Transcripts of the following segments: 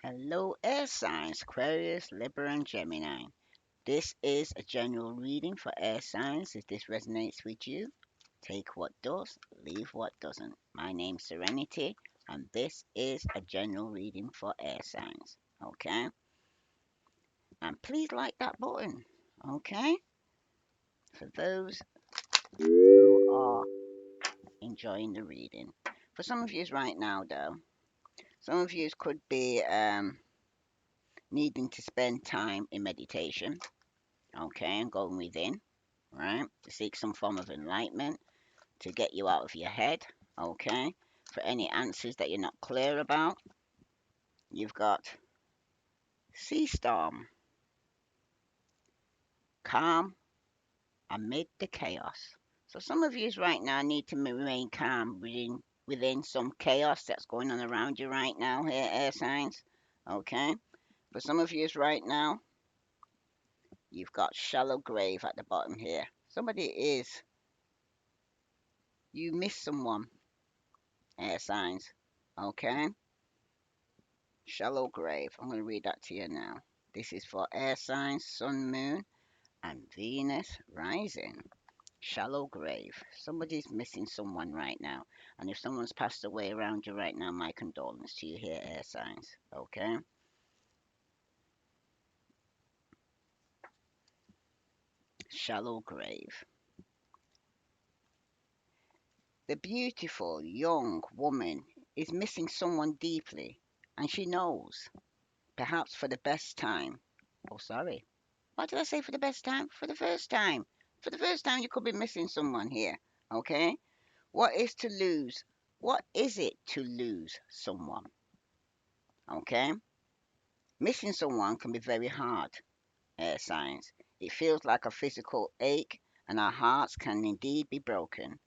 Hello, air signs, Aquarius, Libra, and Gemini. This is a general reading for air signs. If this resonates with you, take what does, leave what doesn't. My name's Serenity, and this is a general reading for air signs. Okay? And please like that button. Okay? For those who are enjoying the reading. For some of you right now, though, some of you could be needing to spend time in meditation. Okay, and going within, right? To seek some form of enlightenment, to get you out of your head, okay? For any answers that you're not clear about, you've got sea storm, calm amid the chaos. So some of you right now need to remain calm within some chaos that's going on around you right now here, air signs, okay? For some of you right now, you've got shallow grave at the bottom here. Somebody is, you miss someone, air signs, okay? Shallow grave. I'm going to read that to you now. This is for air signs, sun, moon, and Venus rising. Shallow grave. Somebody's missing someone right now. And if someone's passed away around you right now, my condolence to you here, air signs. Okay? Shallow grave. The beautiful young woman is missing someone deeply, and she knows, perhaps for the best time. Oh, sorry. What did I say for the best time? For the first time. For the first time, you could be missing someone here. Okay? What is to lose? What is it to lose someone? Okay? Missing someone can be very hard, air signs. It feels like a physical ache, and our hearts can indeed be broken.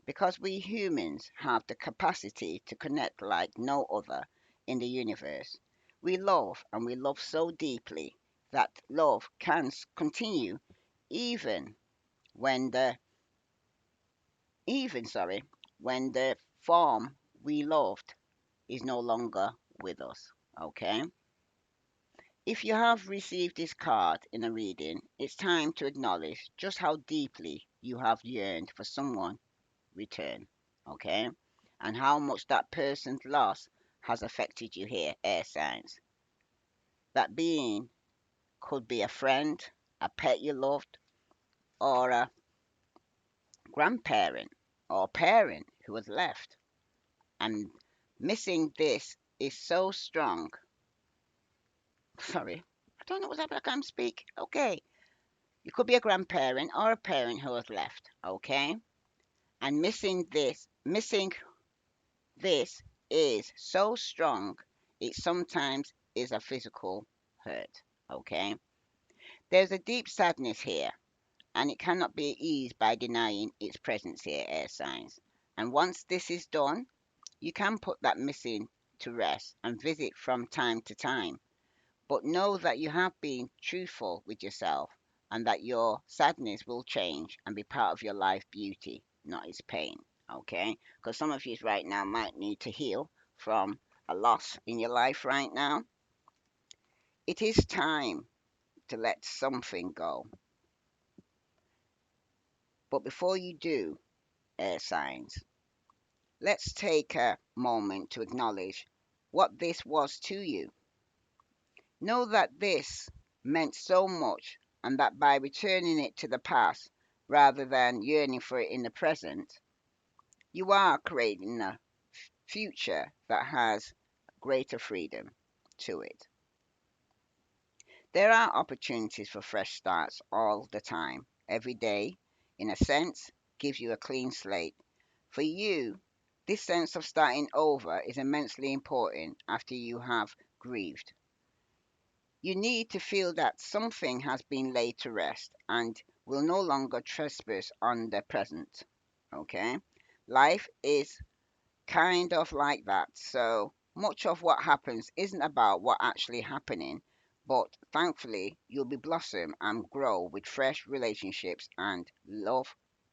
Because we humans have the capacity to connect like no other in the universe. We love, and we love so deeply that love can continue even when the even sorry when the form we loved is no longer with us. Okay? If you have received this card in a reading, it's time to acknowledge just how deeply you have yearned for someone return. Okay? And how much that person's loss has affected you here, air signs. That being could be a friend, a pet you loved, or a grandparent or parent who has left. And missing this is so strong. Sorry, I don't know what's happening. I can't speak. Okay. You could be a grandparent or a parent who has left. Okay. And missing this is so strong, it sometimes is a physical hurt. Okay. There's a deep sadness here, and it cannot be eased by denying its presence here, air signs. And once this is done, you can put that missing to rest and visit from time to time. But know that you have been truthful with yourself and that your sadness will change and be part of your life beauty, not its pain. Okay? Because some of you right now might need to heal from a loss in your life right now. It is time to let something go. But before you do, air signs, let's take a moment to acknowledge what this was to you. Know that this meant so much, and that by returning it to the past rather than yearning for it in the present, you are creating a future that has greater freedom to it. There are opportunities for fresh starts all the time. Every day, in a sense, gives you a clean slate. For you, this sense of starting over is immensely important after you have grieved. You need to feel that something has been laid to rest and will no longer trespass on the present. Okay? Life is kind of like that. So much of what happens isn't about what actually happening, but thankfully you'll be blossom and grow with fresh relationships and love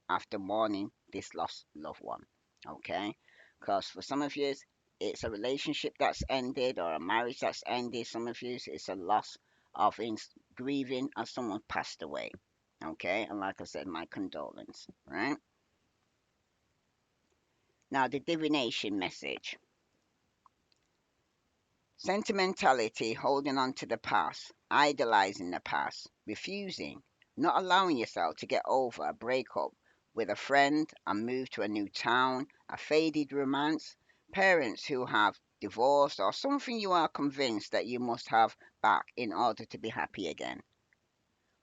after mourning this lost loved one. Okay? Because for some of you, it's a relationship that's ended or a marriage that's ended. Some of you, it's a loss of grieving as someone passed away. Okay, and like I said, my condolence. Right now, the divination message: sentimentality, holding on to the past, idolizing the past, refusing, not allowing yourself to get over a breakup with a friend, a move to a new town, a faded romance, parents who have divorced, or something you are convinced that you must have back in order to be happy again.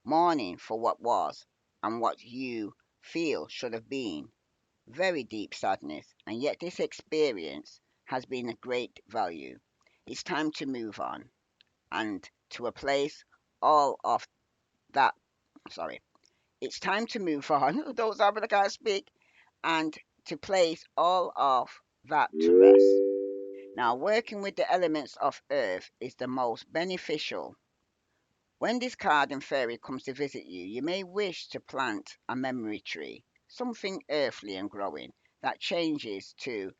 Mourning for what was and what you feel should have been. Very deep sadness, and yet this experience has been of great value. It's time to move on and to a place all of that. Sorry, it's time to move on. Those are the guys speak, and to place all of that to rest. Now, working with the elements of earth is the most beneficial. When this card and fairy comes to visit you, you may wish to plant a memory tree, something earthly and growing that changes to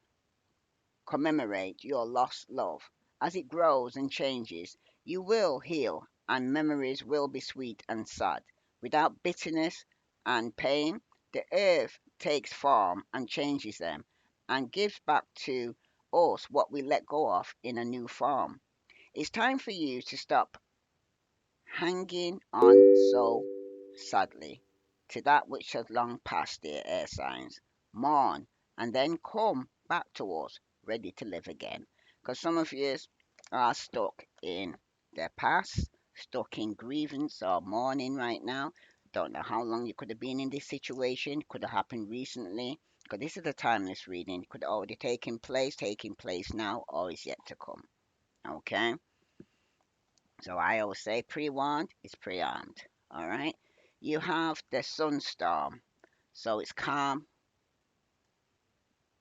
commemorate your lost love. As it grows and changes, you will heal, and memories will be sweet and sad. Without bitterness and pain, the earth takes form and changes them, and gives back to us what we let go of in a new form. It's time for you to stop hanging on so sadly to that which has long passed, dear air signs. Mourn and then come back to us ready to live again. Because some of you are stuck in their past, stuck in grievance or mourning right now. Don't know how long you could have been in this situation. Could have happened recently. Because this is a timeless reading. Could have already taking place now, or is yet to come. Okay? So I always say pre-warned is pre-armed. All right. You have the sunstorm, so it's calm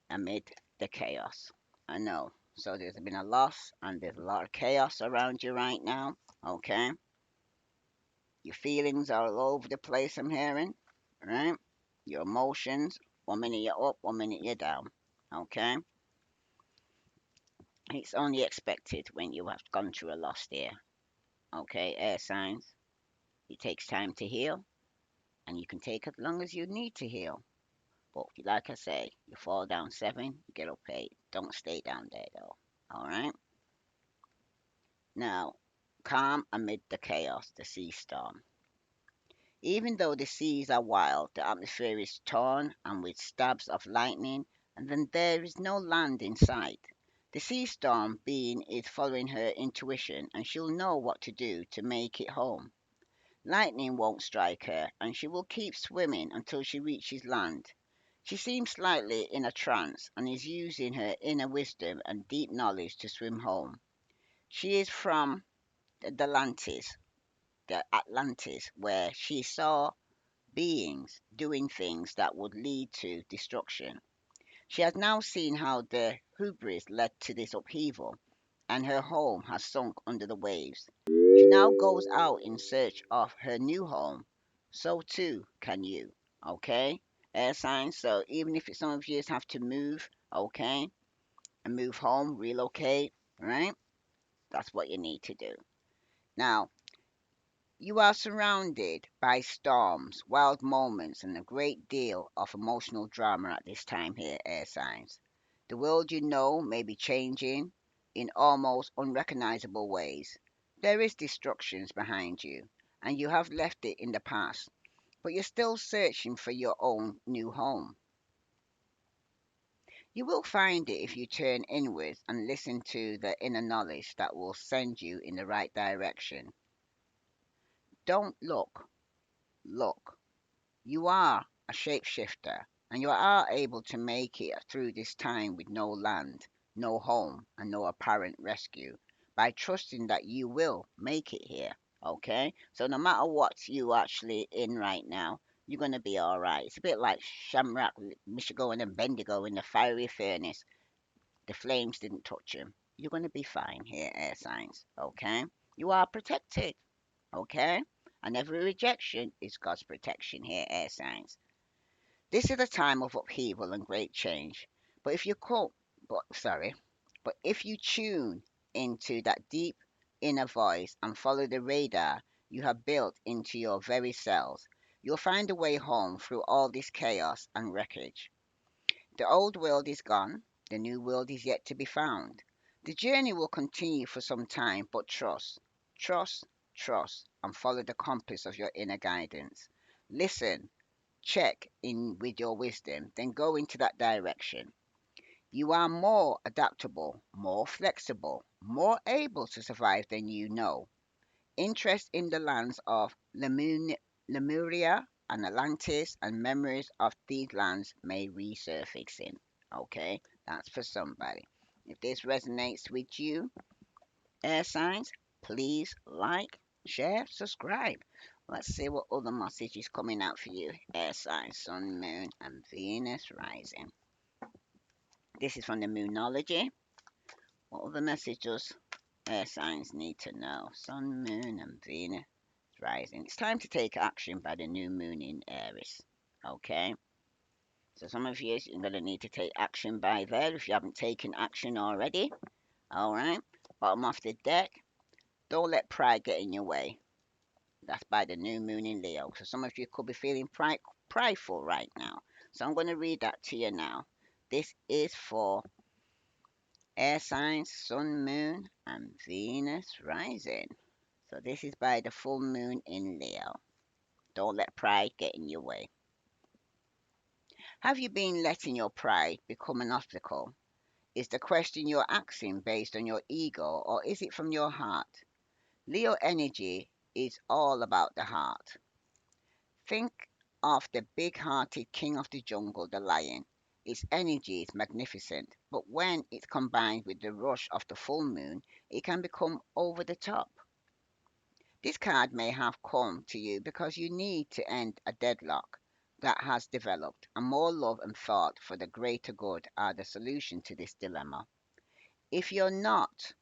amid the chaos. I know. So there's been a loss and there's a lot of chaos around you right now. Okay. Your feelings are all over the place. I'm hearing. Right. Your emotions. 1 minute you're up, 1 minute you're down. Okay. It's only expected when you have gone through a loss there. Okay. Air signs. It takes time to heal, and you can take as long as you need to heal. But like I say, you fall down 7, you get up 8. Don't stay down there though. All right. Now, calm amid the chaos, the sea storm. Even though the seas are wild, the atmosphere is torn and with stabs of lightning, and then there is no land in sight. The sea storm being is following her intuition, and she'll know what to do to make it home. Lightning won't strike her, and she will keep swimming until she reaches land. She seems slightly in a trance, and is using her inner wisdom and deep knowledge to swim home. She is from the Atlantis, where she saw beings doing things that would lead to destruction. She has now seen how the hubris led to this upheaval, and her home has sunk under the waves. She now goes out in search of her new home. So too can you. Okay? Air signs. So even if some of you have to move, okay, and move home, relocate, right? That's what you need to do. Now, you are surrounded by storms, wild moments, and a great deal of emotional drama at this time here, air signs. The world you know may be changing in almost unrecognizable ways. There is destructions behind you, and you have left it in the past, but you're still searching for your own new home. You will find it if you turn inwards and listen to the inner knowledge that will send you in the right direction. Don't look. You are a shapeshifter, and you are able to make it through this time with no land, no home, and no apparent rescue by trusting that you will make it here. Okay? So no matter what you actually in right now, you're gonna be alright. It's a bit like Shamrock, Michigo, and Bendigo in the fiery furnace. The flames didn't touch him. You're gonna be fine here, air signs. Okay? You are protected. Okay? And every rejection is God's protection here, air signs. This is a time of upheaval and great change. But if you come, but sorry, But if you tune into that deep inner voice and follow the radar you have built into your very cells, you'll find a way home through all this chaos and wreckage. The old world is gone, the new world is yet to be found. The journey will continue for some time, but trust, trust, and follow the compass of your inner guidance. Listen, check in with your wisdom, then go into that direction. You are more adaptable, more flexible, more able to survive than you know. Interest in the lands of Lemuria and Atlantis and memories of these lands may resurface in. Okay, that's for somebody. If this resonates with you, air signs, please like, share, subscribe. Let's see what other message is coming out for you. Air signs, Sun, Moon, and Venus rising. This is from the Moonology. What other messages air signs need to know? Sun, Moon, and Venus rising. It's time to take action by the new moon in Aries. Okay? So some of you are going to need to take action by there if you haven't taken action already. Alright? Bottom of the deck. Don't let pride get in your way. That's by the new moon in Leo. So some of you could be feeling prideful right now. So I'm going to read that to you now. This is for air signs, sun, moon, and Venus rising. So this is by the full moon in Leo. Don't let pride get in your way. Have you been letting your pride become an obstacle? Is the question you're asking based on your ego or is it from your heart? Leo energy is all about the heart. Think of the big hearted king of the jungle, the lion. Its energy is magnificent, but when it's combined with the rush of the full moon, it can become over the top. This card may have come to you because you need to end a deadlock that has developed, and more love and thought for the greater good are the solution to this dilemma. If you're not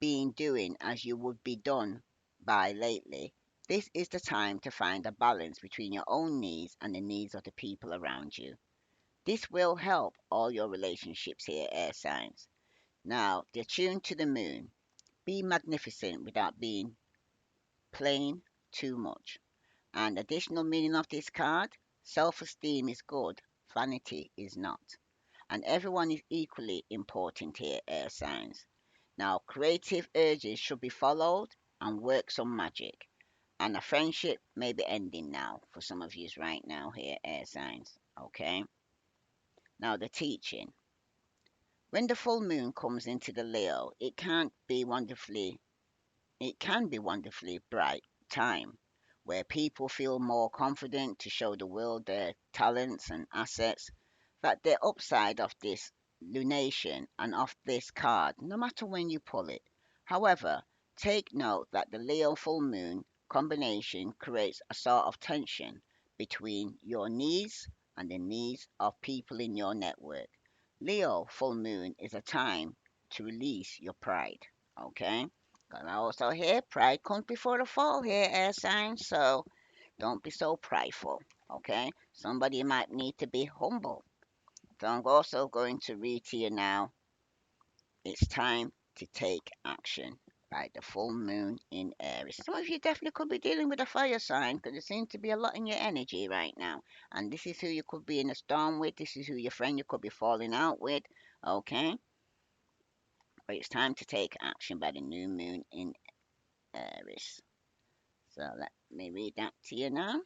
being doing as you would be done by lately, this is the time to find a balance between your own needs and the needs of the people around you. This will help all your relationships here, air signs. Now, they're tuned to the moon. Be magnificent without being plain too much. And additional meaning of this card, self-esteem is good, vanity is not. And everyone is equally important here, air signs. Now, creative urges should be followed and work some magic. And a friendship may be ending now for some of you right now here, air signs. Okay? Now, the teaching. When the full moon comes into the Leo, it can be wonderfully bright time where people feel more confident to show the world their talents and assets. That the upside of this lunation and of this card, no matter when you pull it. However, take note that the Leo full moon combination creates a sort of tension between your needs and the needs of people in your network. Leo full moon is a time to release your pride. Okay? But also here, pride comes before the fall here, air signs, so don't be so prideful. Okay? Somebody might need to be humble. So I'm also going to read to you now. It's time to take action by the full moon in Aries. Some of you definitely could be dealing with a fire sign because there seems to be a lot in your energy right now. And this is who you could be in a storm with. This is who your friend you could be falling out with. Okay? But it's time to take action by the new moon in Aries. So let me read that to you now.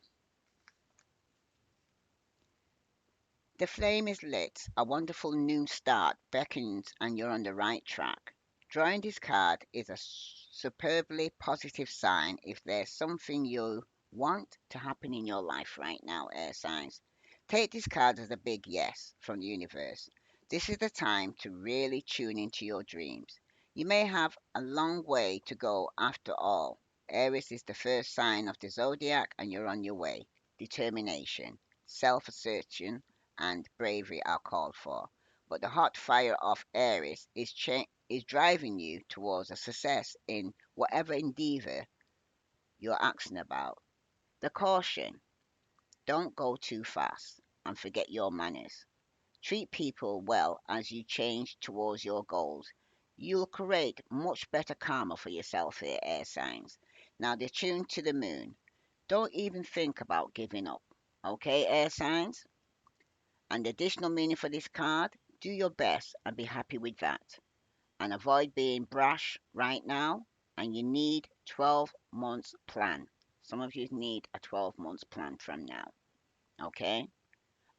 The flame is lit, a wonderful new start beckons, and you're on the right track. Drawing this card is a superbly positive sign if there's something you want to happen in your life right now, air signs. Take this card as a big yes from the universe. This is the time to really tune into your dreams. You may have a long way to go after all. Aries is the first sign of the zodiac, and you're on your way. Determination, self assertion, and bravery are called for. But the hot fire of Aries is driving you towards a success in whatever endeavor you're asking about. The caution, don't go too fast and forget your manners. Treat people well as you change towards your goals. You'll create much better karma for yourself here, air signs. Now they're tuned to the moon. Don't even think about giving up. Okay, air signs? And the additional meaning for this card, do your best and be happy with that. And avoid being brash right now. And you need 12 months plan. Some of you need a 12 months plan from now. Okay?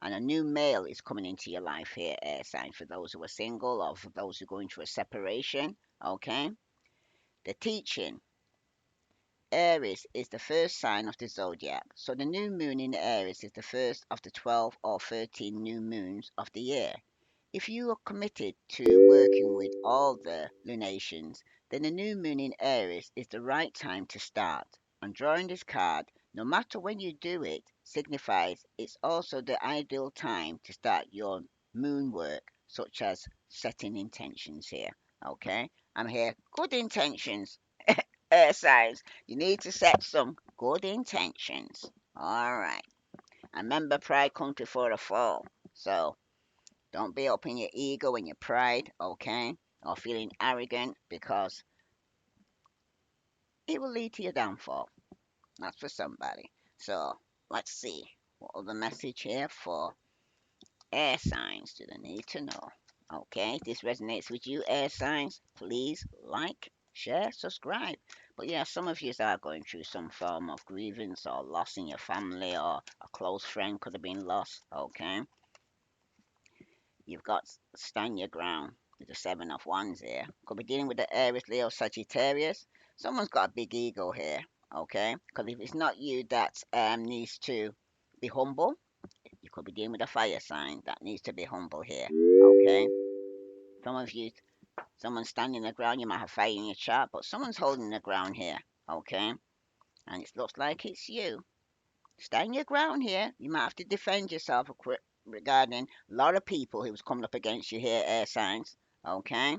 And a new male is coming into your life here, air sign, for those who are single or for those who are going through a separation. Okay? The teaching. Aries is the first sign of the zodiac. So the new moon in Aries is the first of the 12 or 13 new moons of the year. If you are committed to working with all the lunations, then the new moon in Aries is the right time to start. And drawing this card, no matter when you do it, signifies it's also the ideal time to start your moon work, such as setting intentions here. Okay? I'm here. Good intentions. Signs. You need to set some good intentions. All right. And remember, pride comes before a fall. So don't be up in your ego and your pride, okay? Or feeling arrogant because it will lead to your downfall. That's for somebody. So let's see. What other message here for air signs do they need to know? Okay, if this resonates with you, air signs, please like, share, subscribe. But yeah, some of you are going through some form of grievance or loss in your family, or a close friend could have been lost. Okay, you've got to stand your ground with the Seven of Wands here. Could be dealing with the Aries, Leo, Sagittarius. Someone's got a big ego here, okay? Because if it's not you that needs to be humble, you could be dealing with a fire sign that needs to be humble here, okay? Some of you, someone's standing the ground, you might have fire in your chart, but someone's holding the ground here, okay? And it looks like it's you. Stand your ground here. You might have to defend yourself regarding a lot of people who's coming up against you here, air signs. Okay?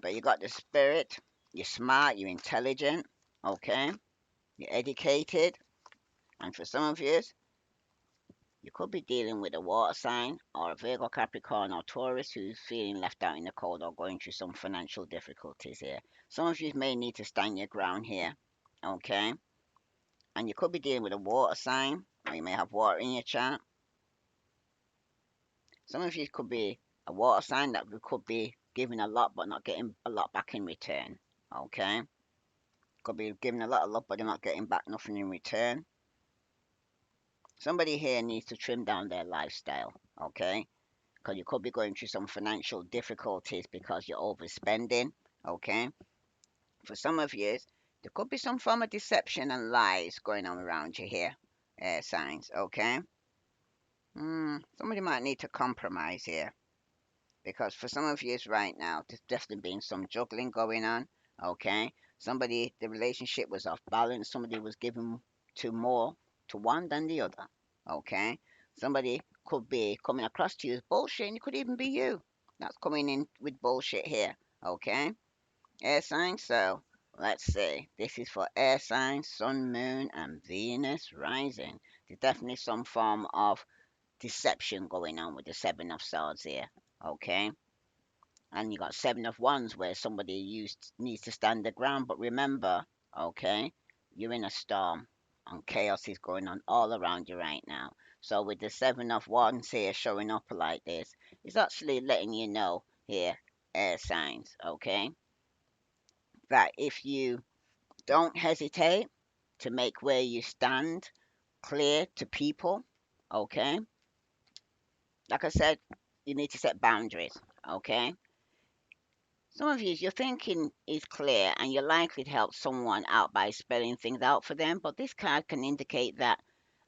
But you got the spirit. You're smart. You're intelligent. Okay? You're educated. And for some of you, you could be dealing with a water sign or a Virgo, Capricorn, or Taurus who's feeling left out in the cold or going through some financial difficulties here. Some of you may need to stand your ground here. Okay? And you could be dealing with a water sign, or you may have water in your chart. Some of you could be a water sign that we could be giving a lot but not getting a lot back in return. Okay? Could be giving a lot of love but they're not getting back nothing in return. Somebody here needs to trim down their lifestyle. Okay? Because you could be going through some financial difficulties because you're overspending. Okay? For some of you, there could be some form of deception and lies going on around you here. Air signs. Okay? Somebody might need to compromise here. Because for some of you right now, there's definitely been some juggling going on. Okay, somebody the relationship was off balance. Somebody was giving to more to one than the other. Okay, somebody could be coming across to you as bullshit, and it could even be you that's coming in with bullshit here. Okay, air signs. So let's see. This is for air signs, Sun, Moon, and Venus rising. There's definitely some form of deception going on with the Seven of Swords here. Okay, and you got Seven of Wands where somebody needs to stand the ground. But remember, okay, you're in a storm and chaos is going on all around you right now. So with the Seven of Wands here showing up like this, it's actually letting you know here, air signs, okay, that if you don't hesitate to make where you stand clear to people, okay, like I said, you need to set boundaries, okay. Some of you, your thinking is clear and you're likely to help someone out by spelling things out for them, but this card can indicate that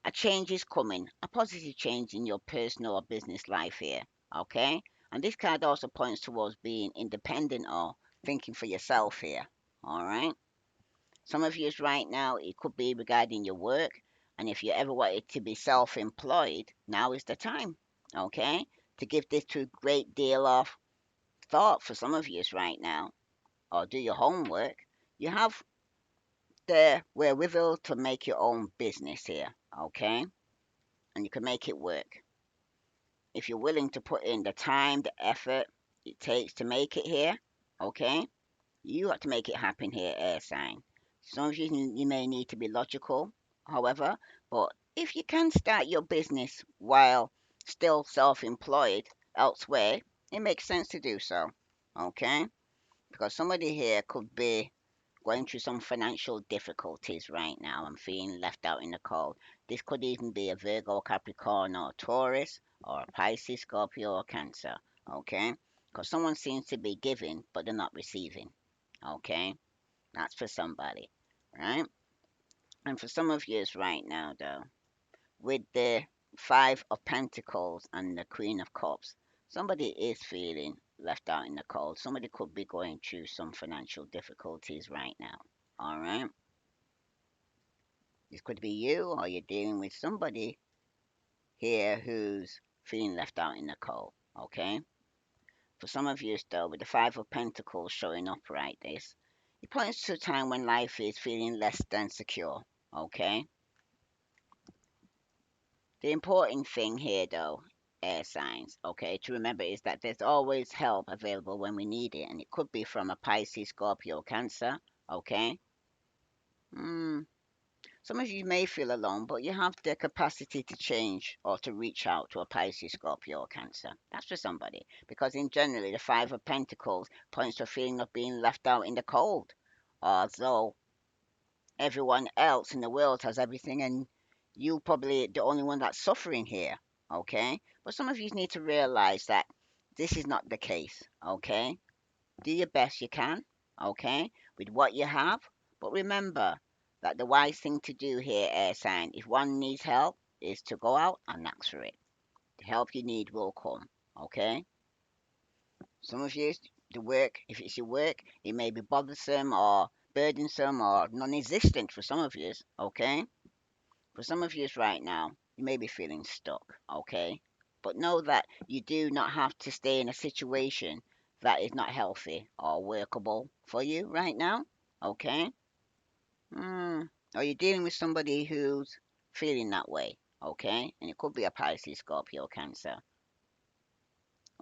a change is coming, a positive change in your personal or business life here, okay? And this card also points towards being independent or thinking for yourself here, all right? Some of you right now, it could be regarding your work, and if you ever wanted to be self-employed, now is the time, okay? To give this to a great deal of thought for some of you right now or do your homework, you have the wherewithal to make your own business here, okay? And you can make it work. if you're willing to put in the time, the effort it takes to make it here, okay, you have to make it happen here, air sign. Some of you may need to be logical, however, but if you can start your business while still self-employed elsewhere, it makes sense to do so, okay? Because somebody here could be going through some financial difficulties right now and feeling left out in the cold. This could even be a Virgo, Capricorn, or Taurus, or a Pisces, Scorpio, or Cancer. Okay? Because someone seems to be giving, but they're not receiving. Okay? That's for somebody. Right? And for some of you right now, though, with the Five of Pentacles and the Queen of Cups, somebody is feeling left out in the cold. Somebody could be going through some financial difficulties right now. All right? This could be you, or you're dealing with somebody here who's feeling left out in the cold. Okay? For some of you, still, with the Five of Pentacles showing up right this, it points to a time when life is feeling less than secure. Okay? The important thing here, though, air signs, okay, to remember is that there's always help available when we need it, and it could be from a Pisces, Scorpio, Cancer, okay? Hmm. Some of you may feel alone, but you have the capacity to change or to reach out to a Pisces, Scorpio, or Cancer. That's for somebody. Because in generally, the Five of Pentacles points to a feeling of being left out in the cold. Although everyone else in the world has everything and you probably the only one that's suffering here. Okay? But some of you need to realize that this is not the case. Okay? Do your best you can, okay, with what you have. But remember that the wise thing to do here, air sign, if one needs help, is to go out and ask for it. The help you need will come, okay? Some of you, the work, if it's your work, it may be bothersome or burdensome or non existent for some of you, okay? For some of you right now, you may be feeling stuck, okay? But know that you do not have to stay in a situation that is not healthy or workable for you right now, okay? Are you dealing with somebody who's feeling that way, okay? And it could be a Pisces, Scorpio, Cancer,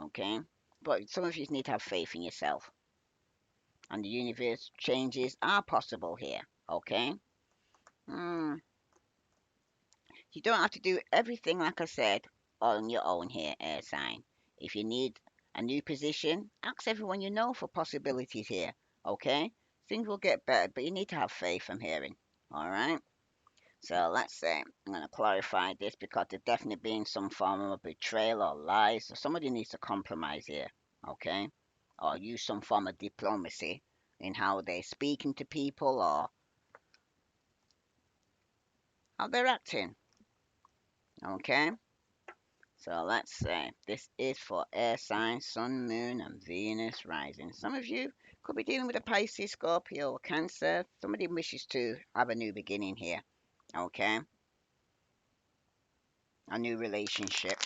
okay? But some of you need to have faith in yourself, and the universe changes are possible here, okay? Hmm. You don't have to do everything, like I said, on your own here, air sign. If you need a new position, ask everyone you know for possibilities here, okay? Things will get better, but you need to have faith, I'm hearing, alright? So let's say, I'm going to clarify this because there's definitely been some form of betrayal or lies, so somebody needs to compromise here, okay? Or use some form of diplomacy in how they're speaking to people or how they're acting, okay? So let's say this is for air signs, Sun, Moon, and Venus rising. Some of you could be dealing with a Pisces, Scorpio, or Cancer. Somebody wishes to have a new beginning here. Okay, a new relationship.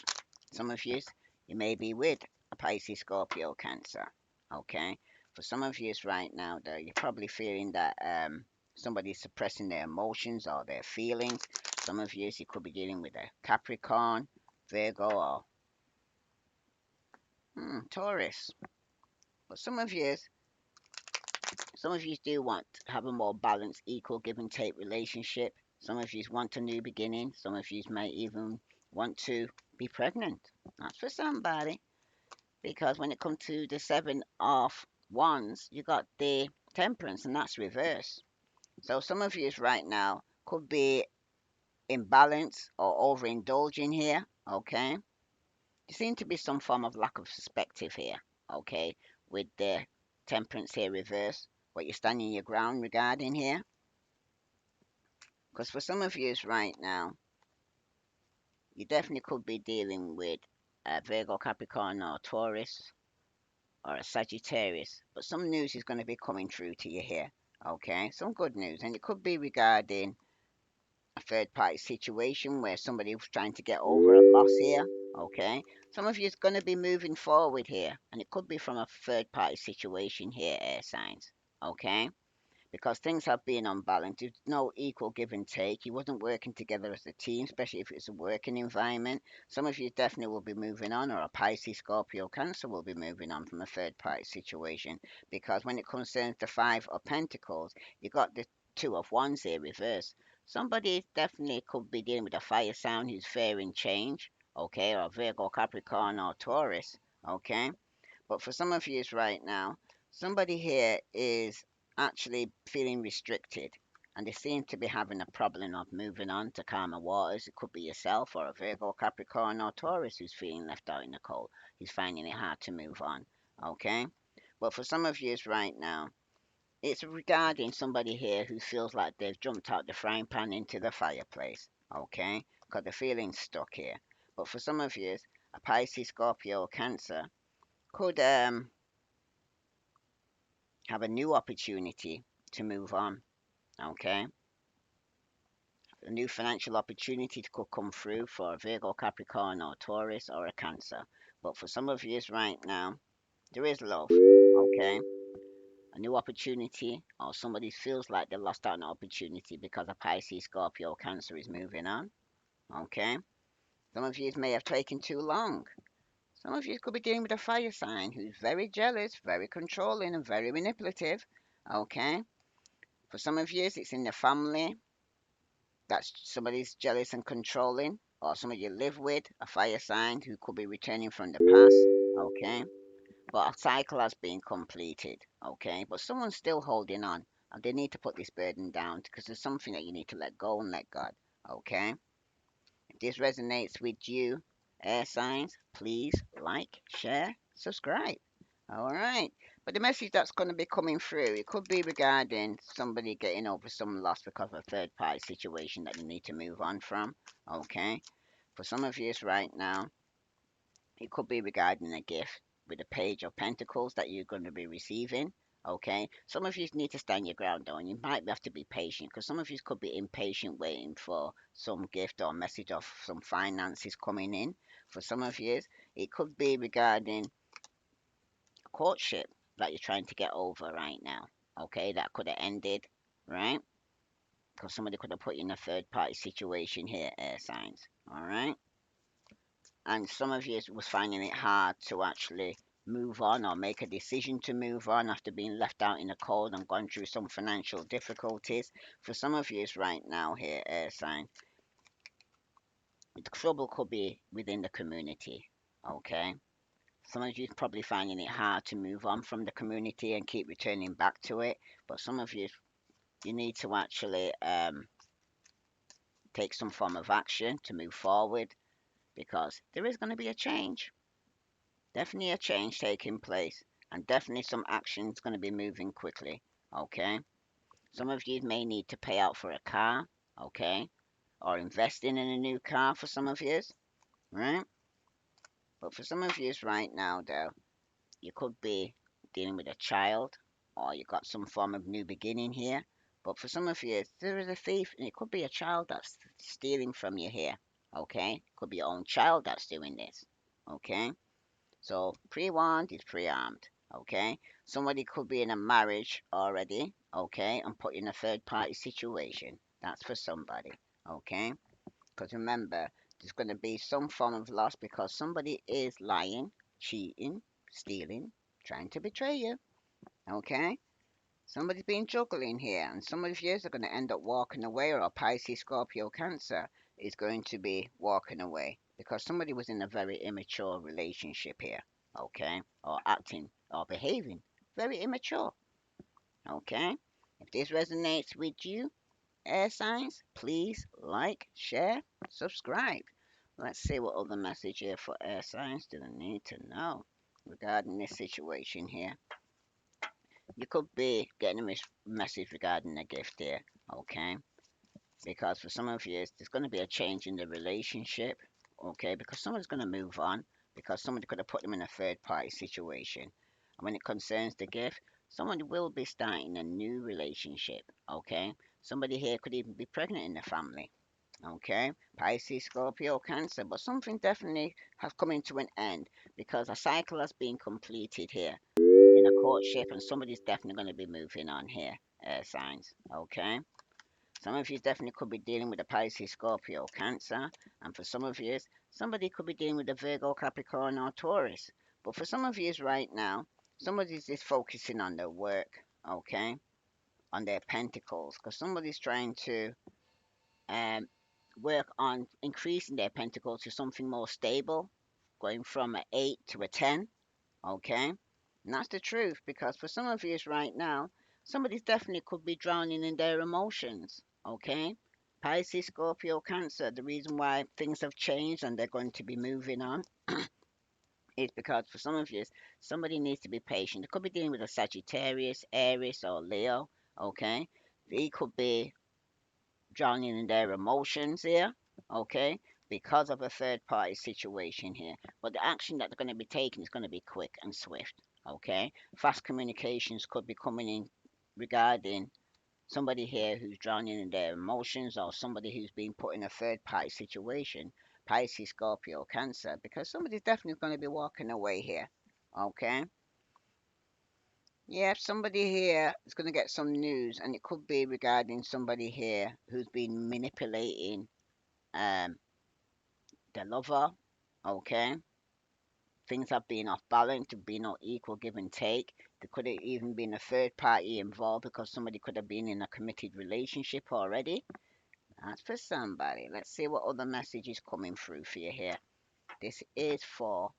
Some of you may be with a Pisces, Scorpio, Cancer. Okay, for some of you right now, though, you're probably feeling that somebody's suppressing their emotions or their feelings. Some of you could be dealing with a Capricorn, Virgo, or Taurus. But some of you do want to have a more balanced, equal give and take relationship. Some of you want a new beginning. Some of you may even want to be pregnant. That's for somebody. Because when it comes to the Seven of Wands, you got the Temperance, and that's reverse. So some of you right now could be imbalance or overindulging here. Okay. There seems to be some form of lack of perspective here, okay, with the temperance here reverse, what you're standing your ground regarding here. Because for some of you right now, you definitely could be dealing with a Virgo, Capricorn, or Taurus, or a Sagittarius. But some news is going to be coming through to you here, okay? Some good news, and it could be regarding a third party situation where somebody was trying to get over a loss here. Okay, some of you is going to be moving forward here, and it could be from a third party situation here, air signs. Okay, because things have been unbalanced. There's no equal give and take. You wasn't working together as a team, especially if it's a working environment. Some of you definitely will be moving on, or a Pisces, Scorpio, Cancer will be moving on from a third party situation. Because when it concerns the Five of Pentacles, you got the Two of Wands here reversed. Somebody definitely could be dealing with a fire sign who's fearing change, okay, or Virgo, Capricorn, or Taurus, okay. But for some of you right now, somebody here is actually feeling restricted and they seem to be having a problem of moving on to calmer waters. It could be yourself or a Virgo, Capricorn, or Taurus who's feeling left out in the cold. Who's finding it hard to move on. Okay? But for some of you right now, it's regarding somebody here who feels like they've jumped out the frying pan into the fireplace. Okay? Because they're feeling stuck here. But for some of you, a Pisces, Scorpio, Cancer could have a new opportunity to move on. Okay, a new financial opportunity could come through for a Virgo, Capricorn, or Taurus, or a Cancer. But for some of you right now, there is love. Okay, a new opportunity, or somebody feels like they lost out on an opportunity because a Pisces, Scorpio, Cancer is moving on. Okay, some of you may have taken too long. Some of you could be dealing with a fire sign who's very jealous, very controlling, and very manipulative. Okay, for some of you, it's in the family. That's somebody's jealous and controlling, or somebody you live with, a fire sign who could be returning from the past. Okay, but a cycle has been completed. Okay, but someone's still holding on, and they need to put this burden down because there's something that you need to let go and let God. Okay, if this resonates with you, air signs, please like, share, subscribe. All right. But the message that's going to be coming through, it could be regarding somebody getting over some loss because of a third party situation that you need to move on from. Okay. For some of you right now, it could be regarding a gift with the Page of Pentacles that you're going to be receiving. Okay. Some of you need to stand your ground though, and you might have to be patient because some of you could be impatient waiting for some gift or message of some finances coming in. For some of you, it could be regarding courtship that you're trying to get over right now. Okay, that could have ended, right? Because somebody could have put you in a third party situation here, air signs. All right, and some of you was finding it hard to actually move on or make a decision to move on after being left out in the cold and gone through some financial difficulties. For some of you right now here, air sign, the trouble could be within the community. Okay, some of you probably finding it hard to move on from the community and keep returning back to it. But some of you need to actually take some form of action to move forward because there is going to be a change. Definitely a change taking place, and definitely some action is going to be moving quickly. Okay. Some of you may need to pay out for a car. Okay. Or investing in a new car for some of you. Right. But for some of you right now, though, you could be dealing with a child or you got some form of new beginning here. But for some of you, there is a thief and it could be a child that's stealing from you here. Okay? Could be your own child that's doing this. Okay? So pre-warned is pre-armed. Okay? Somebody could be in a marriage already. Okay? And put in a third party situation. That's for somebody. Okay? Because remember, there's going to be some form of loss because somebody is lying, cheating, stealing, trying to betray you. Okay? Somebody's been juggling here, and some of you are going to end up walking away, or a Pisces, Scorpio, Cancer is going to be walking away because somebody was in a very immature relationship here. Okay? Or acting or behaving very immature. Okay? If this resonates with you, air signs, please like, share, subscribe. Let's see what other message here for air signs do they need to know regarding this situation here. You could be getting a message regarding a gift here, okay? Because for some of you, there's going to be a change in the relationship, okay? Because someone's going to move on because somebody could have put them in a third party situation. And when it concerns the gift, someone will be starting a new relationship, okay? Somebody here could even be pregnant in the family, okay? Pisces, Scorpio, Cancer, but something definitely has come into an end because a cycle has been completed here in a courtship, and somebody's definitely going to be moving on here, air signs. Okay. Some of you definitely could be dealing with a Pisces, Scorpio, Cancer, and for some of you, somebody could be dealing with a Virgo, Capricorn, or Taurus. But for some of you right now, somebody's just focusing on their work, okay, on their pentacles, because somebody's trying to um, work on increasing their pentacles to something more stable, going from an 8 to a 10, okay? And that's the truth, because for some of you right now, somebody definitely could be drowning in their emotions, okay? Pisces, Scorpio, Cancer, the reason why things have changed and they're going to be moving on is because for some of you, somebody needs to be patient. They could be dealing with a Sagittarius, Aries, or Leo, okay? They could be drowning in their emotions here, okay, because of a third party situation here. But the action that they're going to be taking is going to be quick and swift, okay. Fast communications could be coming in regarding somebody here who's drowning in their emotions, or somebody who's being put in a third party situation, Pisces, Scorpio, Cancer, because somebody's definitely going to be walking away here, okay. Yeah, somebody here is going to get some news, and it could be regarding somebody here who's been manipulating um, the lover. Okay, things have been off balance, there been no equal give and take. There could have even been a third party involved because somebody could have been in a committed relationship already. That's for somebody. Let's see what other message is coming through for you here. This is for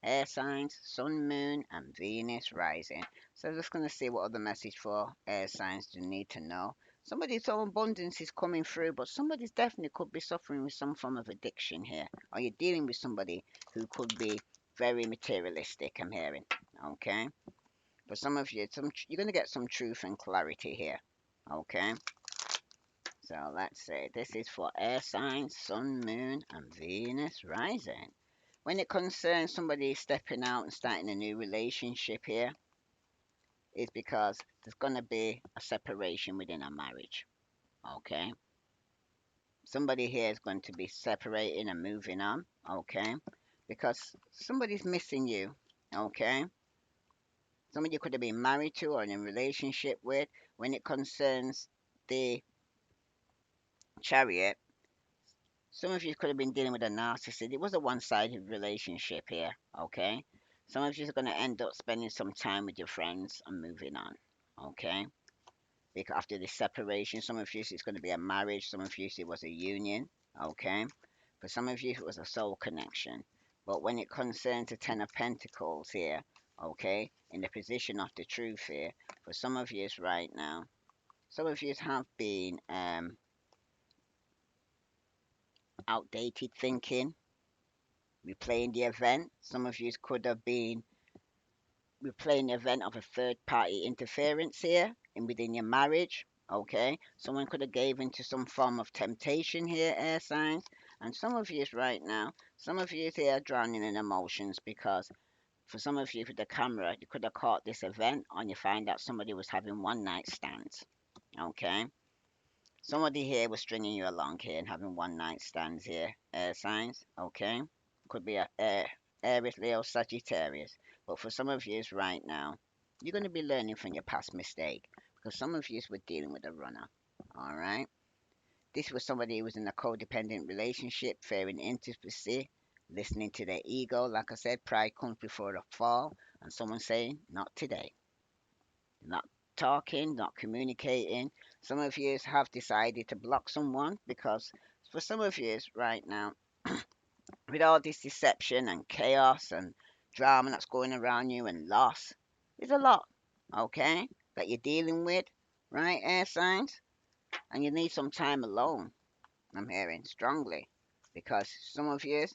air signs, sun, moon, and Venus rising. So I'm just going to see what other message for air signs you need to know. Somebody's own abundance is coming through, but somebody's definitely could be suffering with some form of addiction here. Or you're dealing with somebody who could be very materialistic, I'm hearing. Okay? For some of you, you're going to get some truth and clarity here. Okay? So let's see. This is for air signs, sun, moon, and Venus rising. When it concerns somebody stepping out and starting a new relationship here, it's because there's going to be a separation within a marriage. Okay? Somebody here is going to be separating and moving on. Okay? Because somebody's missing you. Okay? Somebody you could have been married to or in a relationship with. When it concerns the chariot, some of you could have been dealing with a narcissist. It was a one-sided relationship here, okay? Some of you are going to end up spending some time with your friends and moving on, okay? Because after this separation, some of you it's going to be a marriage. Some of you it was a union, okay? For some of you it was a soul connection. But when it concerns the Ten of Pentacles here, okay, in the position of the truth here, for some of you right now, some of you have been outdated thinking, replaying the event. Some of you could have been replaying the event of a third party interference here in within your marriage. Okay, someone could have gave into some form of temptation here, air signs. And some of you right now, some of you here are drowning in emotions because for some of you with the camera, you could have caught this event and you find out somebody was having one night stands. Okay, somebody here was stringing you along here and having one night stands here, air signs, okay? Could be a Aries, Leo, Sagittarius. But for some of you right now, you're going to be learning from your past mistake because some of you were dealing with a runner, all right? This was somebody who was in a codependent relationship, fearing intimacy, listening to their ego. Like I said, pride comes before the fall, and someone saying, not today, not talking, not communicating. Some of you have decided to block someone because for some of you right now, with all this deception and chaos and drama that's going around you and loss, there's a lot, okay, that you're dealing with, right, air signs? And you need some time alone, I'm hearing strongly. Because some of you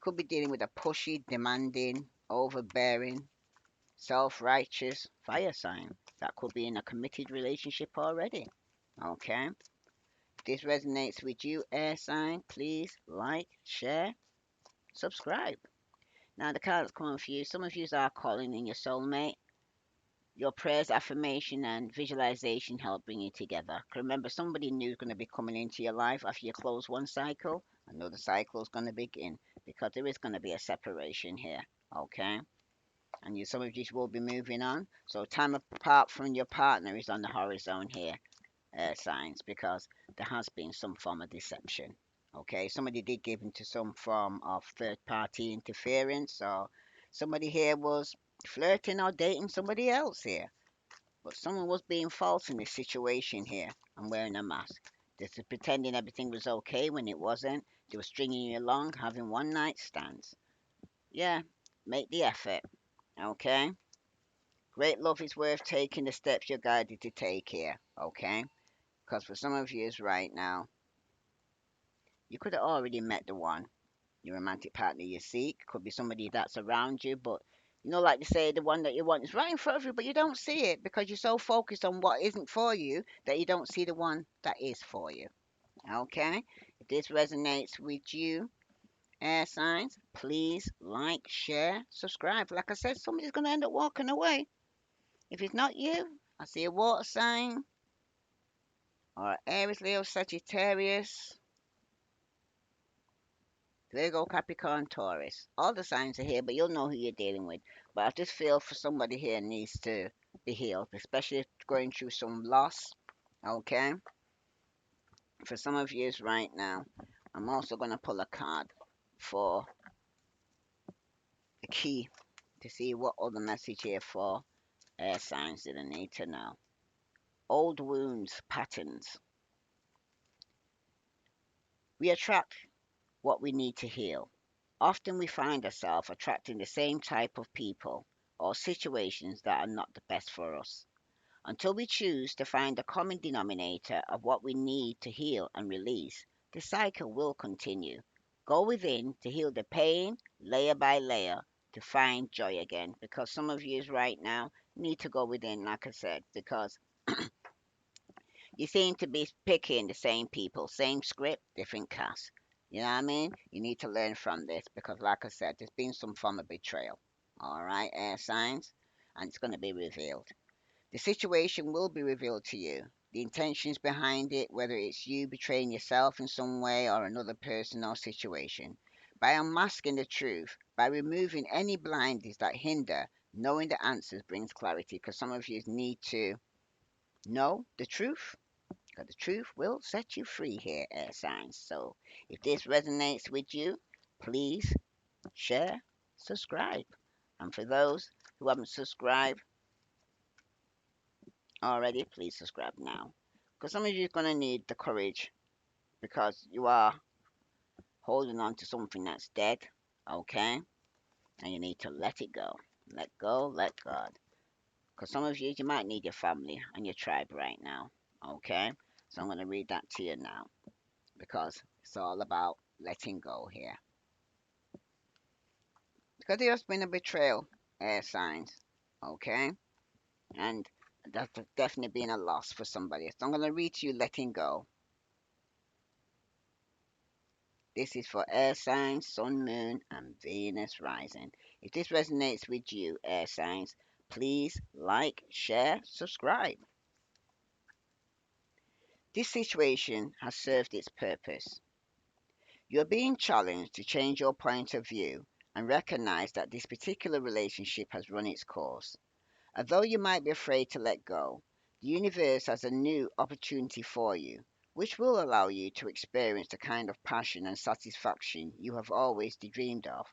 could be dealing with a pushy, demanding, overbearing, self-righteous fire sign that could be in a committed relationship already. Okay? If this resonates with you, air sign, please like, share, subscribe. Now the card that's coming for you, some of you are calling in your soulmate. Your prayers, affirmation, and visualization help bring you together. Remember, somebody new is going to be coming into your life after you close one cycle. Another cycle is going to begin because there is going to be a separation here. Okay? and some of you will be moving on. So time apart from your partner is on the horizon here, signs, because there has been some form of deception. Okay, somebody did give into some form of third party interference, or somebody here was flirting or dating somebody else here. But someone was being false in this situation here and wearing a mask. This is pretending everything was okay when it wasn't. They were stringing you along, having one night stands. Yeah, make the effort, okay? Great love is worth taking the steps you're guided to take here, okay? Because for some of you right now, you could have already met the one, your romantic partner you seek. Could be somebody that's around you, but like they say, the one that you want is right in front of you, but you don't see it because you're so focused on what isn't for you that you don't see the one that is for you. Okay? If this resonates with you, air signs, please like, share, subscribe. Like I said, somebody's going to end up walking away. If it's not you, I see a water sign or Aries, Leo, Sagittarius, Virgo, Capricorn, Taurus. All the signs are here, but you'll know who you're dealing with. But I just feel for somebody here needs to be healed, especially if going through some loss. Okay? For some of you right now, I'm also going to pull a card for the key to see what other message here for air signs that I need to know. Old wounds, patterns. We attract what we need to heal. Often we find ourselves attracting the same type of people or situations that are not the best for us. Until we choose to find the common denominator of what we need to heal and release, the cycle will continue. Go within to heal the pain layer by layer to find joy again. Because some of you right now need to go within, like I said, because you seem to be picking the same people, same script, different cast. You know what I mean? You need to learn from this because, like I said, there's been some form of betrayal. All right, air signs, and it's going to be revealed. The situation will be revealed to you. The intentions behind it, whether it's you betraying yourself in some way or another person or situation. By unmasking the truth, by removing any blinders that hinder, knowing the answers brings clarity because some of you need to know the truth because the truth will set you free here, air signs. So if this resonates with you, please share, subscribe. And for those who haven't subscribed already, please subscribe now. Because some of you are going to need the courage because you are holding on to something that's dead, okay? And you need to let it go. Let go, let God. Because some of you might need your family and your tribe right now, okay? So I'm going to read that to you now because it's all about letting go here. Because there's been a betrayal, air signs, okay? And that's definitely been a loss for somebody. So I'm going to read to you letting go. This is for air signs, sun, moon, and Venus rising. If this resonates with you, air signs, please like, share, subscribe. This situation has served its purpose. You are being challenged to change your point of view and recognize that this particular relationship has run its course. Although you might be afraid to let go, the universe has a new opportunity for you, which will allow you to experience the kind of passion and satisfaction you have always dreamed of.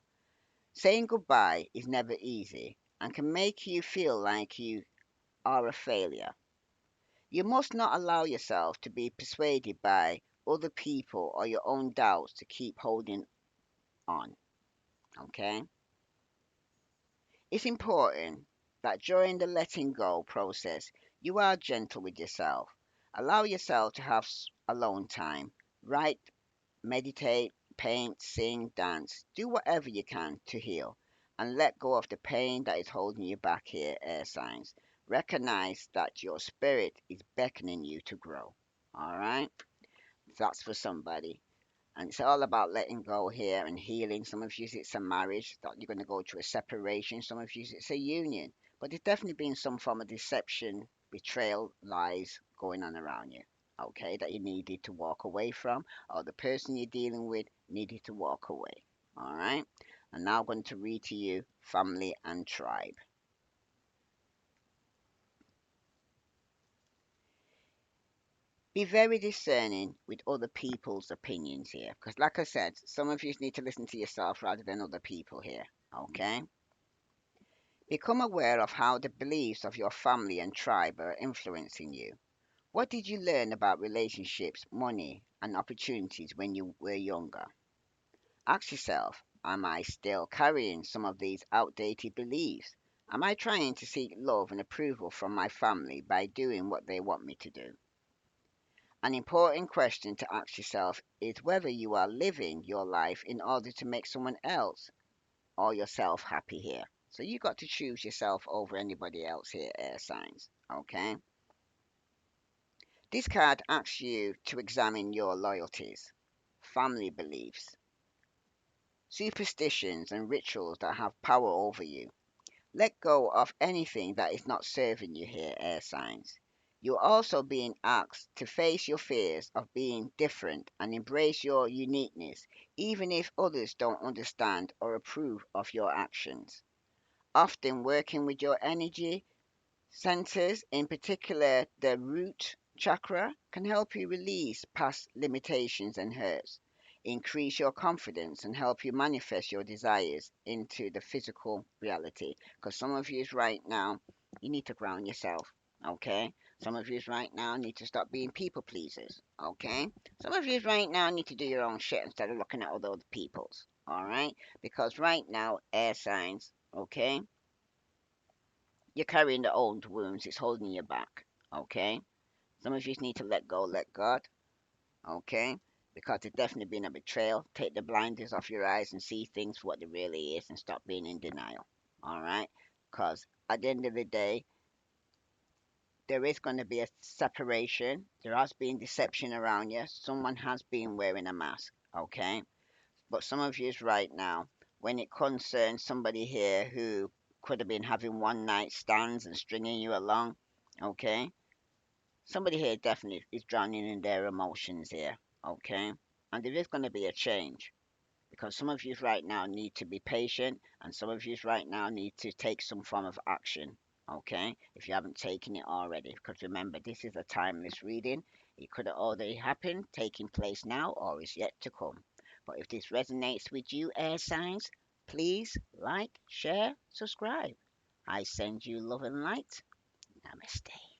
Saying goodbye is never easy and can make you feel like you are a failure. You must not allow yourself to be persuaded by other people or your own doubts to keep holding on. Okay? It's important that during the letting go process, you are gentle with yourself. Allow yourself to have alone time. Write, meditate, paint, sing, dance. Do whatever you can to heal and let go of the pain that is holding you back here, air signs. Recognize that your spirit is beckoning you to grow. All right? That's for somebody. And it's all about letting go here and healing. Some of you it's a marriage that you're going to go through a separation. Some of you it's a union. But there's definitely been some form of deception, betrayal, lies going on around you. Okay, that you needed to walk away from, or the person you're dealing with needed to walk away. All right. I'm now going to read to you family and tribe. Be very discerning with other people's opinions here. Because, like I said, some of you need to listen to yourself rather than other people here. Okay? Become aware of how the beliefs of your family and tribe are influencing you. What did you learn about relationships, money, and opportunities when you were younger? Ask yourself, am I still carrying some of these outdated beliefs? Am I trying to seek love and approval from my family by doing what they want me to do? An important question to ask yourself is whether you are living your life in order to make someone else or yourself happy here. So you got to choose yourself over anybody else here, air signs. Okay? This card asks you to examine your loyalties, family beliefs, superstitions, and rituals that have power over you. Let go of anything that is not serving you here, air signs. You're also being asked to face your fears of being different and embrace your uniqueness, even if others don't understand or approve of your actions. Often working with your energy centers, in particular the root chakra, can help you release past limitations and hurts, increase your confidence, and help you manifest your desires into the physical reality. Because some of you right now, you need to ground yourself. Okay? Some of you right now need to stop being people pleasers. Okay? Some of you right now need to do your own shit instead of looking at other people's. All right? Because right now, air signs, okay? You're carrying the old wounds. It's holding you back. Okay? Some of you need to let go, let God. Okay? Because it's definitely been a betrayal. Take the blinders off your eyes and see things for what they really is and stop being in denial. Alright? Because at the end of the day, there is going to be a separation. There has been deception around you. Someone has been wearing a mask. Okay? But some of you right now, when it concerns somebody here who could have been having one night stands and stringing you along, okay? Somebody here definitely is drowning in their emotions here, okay? And there is going to be a change because some of you right now need to be patient and some of you right now need to take some form of action, okay? If you haven't taken it already, because remember, this is a timeless reading. It could have already happened, taking place now, or is yet to come. But if this resonates with you, air signs, please like, share, subscribe. I send you love and light. Namaste.